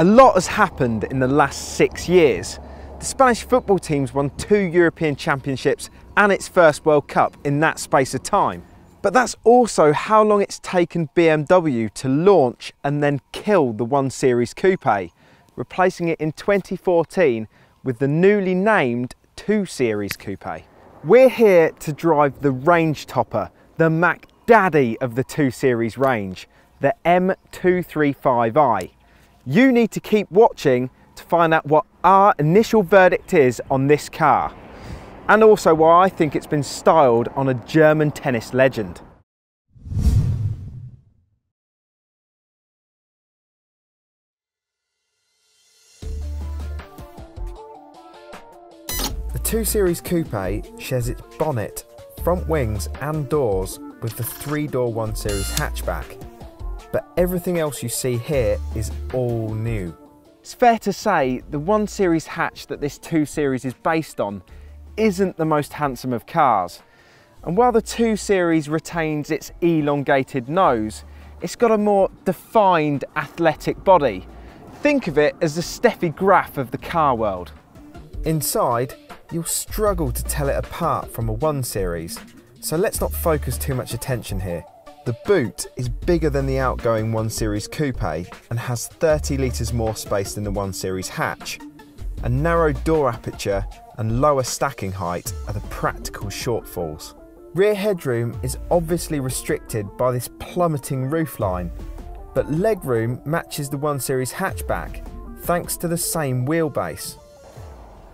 A lot has happened in the last 6 years. The Spanish football team's won 2 European Championships and its first World Cup in that space of time. But that's also how long it's taken BMW to launch and then kill the 1 Series Coupe, replacing it in 2014 with the newly named 2 Series Coupe. We're here to drive the range topper, the Mac Daddy of the 2 Series range, the M235i. You need to keep watching to find out what our initial verdict is on this car, and also why I think it's been styled on a German tennis legend. The 2 Series Coupe shares its bonnet, front wings and doors with the 3-door 1 Series hatchback, but everything else you see here is all new. It's fair to say the 1 Series hatch that this 2 Series is based on isn't the most handsome of cars. And while the 2 Series retains its elongated nose, it's got a more defined athletic body. Think of it as the Steffi Graf of the car world. Inside, you'll struggle to tell it apart from a 1 Series, so let's not focus too much attention here. The boot is bigger than the outgoing 1 Series Coupe and has 30 litres more space than the 1 Series hatch. A narrow door aperture and lower stacking height are the practical shortfalls. Rear headroom is obviously restricted by this plummeting roofline, but legroom matches the 1 Series hatchback thanks to the same wheelbase.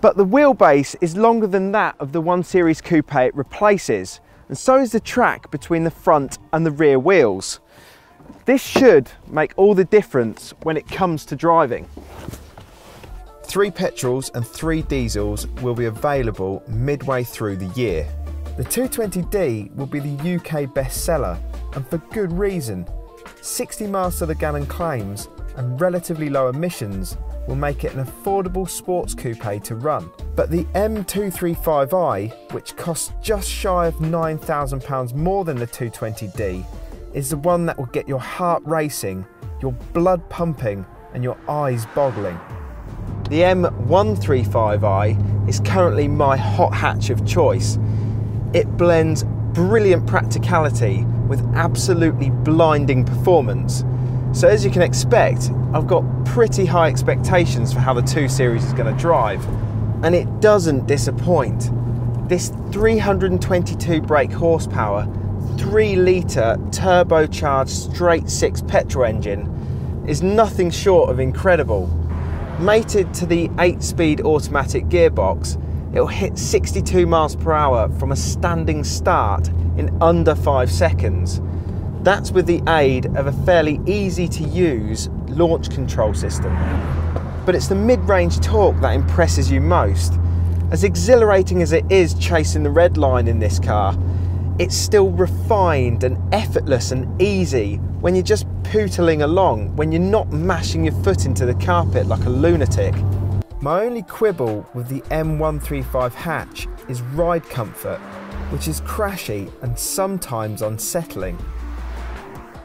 But the wheelbase is longer than that of the 1 Series Coupe it replaces, and so is the track between the front and the rear wheels. This should make all the difference when it comes to driving. 3 petrols and 3 diesels will be available midway through the year. The 220D will be the UK bestseller, and for good reason. 60 miles to the gallon claims and relatively low emissions will make it an affordable sports coupe to run. But the M235i, which costs just shy of £9,000 more than the 220D, is the one that will get your heart racing, your blood pumping and your eyes boggling. The M135i is currently my hot hatch of choice. It blends brilliant practicality with absolutely blinding performance. So as you can expect, I've got pretty high expectations for how the 2 Series is going to drive. And it doesn't disappoint. This 322 brake horsepower, 3-litre turbocharged straight-six petrol engine is nothing short of incredible. Mated to the 8-speed automatic gearbox, it'll hit 62 miles per hour from a standing start in under 5 seconds. That's with the aid of a fairly easy to use launch control system. But it's the mid-range torque that impresses you most. As exhilarating as it is chasing the red line in this car, it's still refined and effortless and easy when you're just pootling along, when you're not mashing your foot into the carpet like a lunatic. My only quibble with the M135 hatch is ride comfort, which is crashy and sometimes unsettling.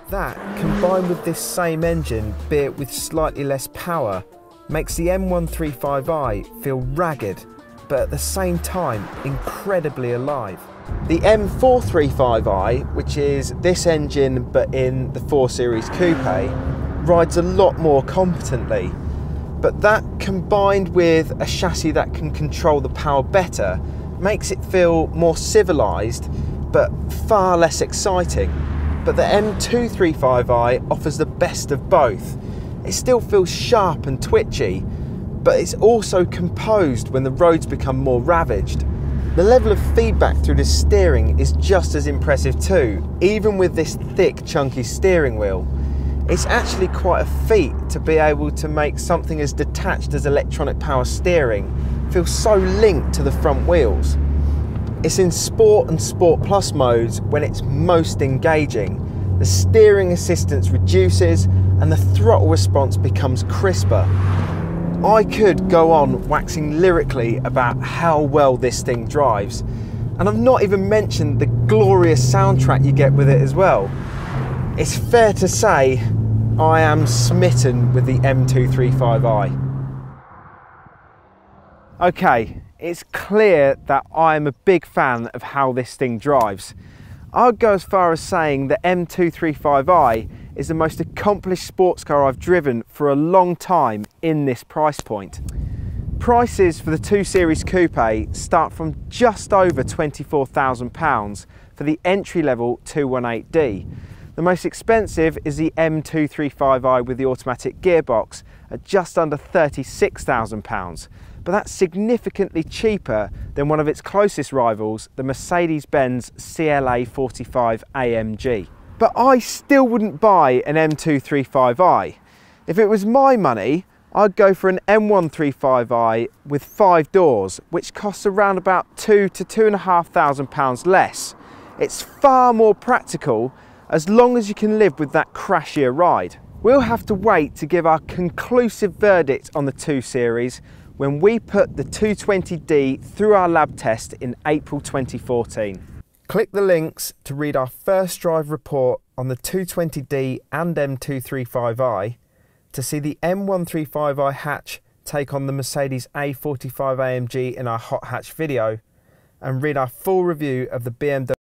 That, combined with this same engine, be it with slightly less power, makes the M135i feel ragged, but at the same time incredibly alive. The M435i, which is this engine but in the 4 Series Coupe, rides a lot more competently. But that, combined with a chassis that can control the power better, makes it feel more civilised but far less exciting. But the M235i offers the best of both. It still feels sharp and twitchy, but it's also composed when the roads become more ravaged. The level of feedback through the steering is just as impressive too, even with this thick, chunky steering wheel. It's actually quite a feat to be able to make something as detached as electronic power steering feel so linked to the front wheels. It's in Sport and Sport Plus modes when it's most engaging. The steering assistance reduces and the throttle response becomes crisper. I could go on waxing lyrically about how well this thing drives, and I've not even mentioned the glorious soundtrack you get with it as well. It's fair to say I am smitten with the M235i. Okay, it's clear that I am a big fan of how this thing drives. I'd go as far as saying the M235i is the most accomplished sports car I've driven for a long time in this price point. Prices for the 2 Series Coupe start from just over £24,000 for the entry-level 218D. The most expensive is the M235i with the automatic gearbox at just under £36,000, but that's significantly cheaper than one of its closest rivals, the Mercedes-Benz CLA 45 AMG. But I still wouldn't buy an M235i. If it was my money, I'd go for an M135i with 5 doors, which costs around about £2,000 to £2,500 less. It's far more practical as long as you can live with that crashier ride. We'll have to wait to give our conclusive verdict on the 2 Series when we put the 220D through our lab test in April 2014. Click the links to read our first drive report on the 220D and M235i, to see the M135i hatch take on the Mercedes A45 AMG in our hot hatch video, and read our full review of the BMW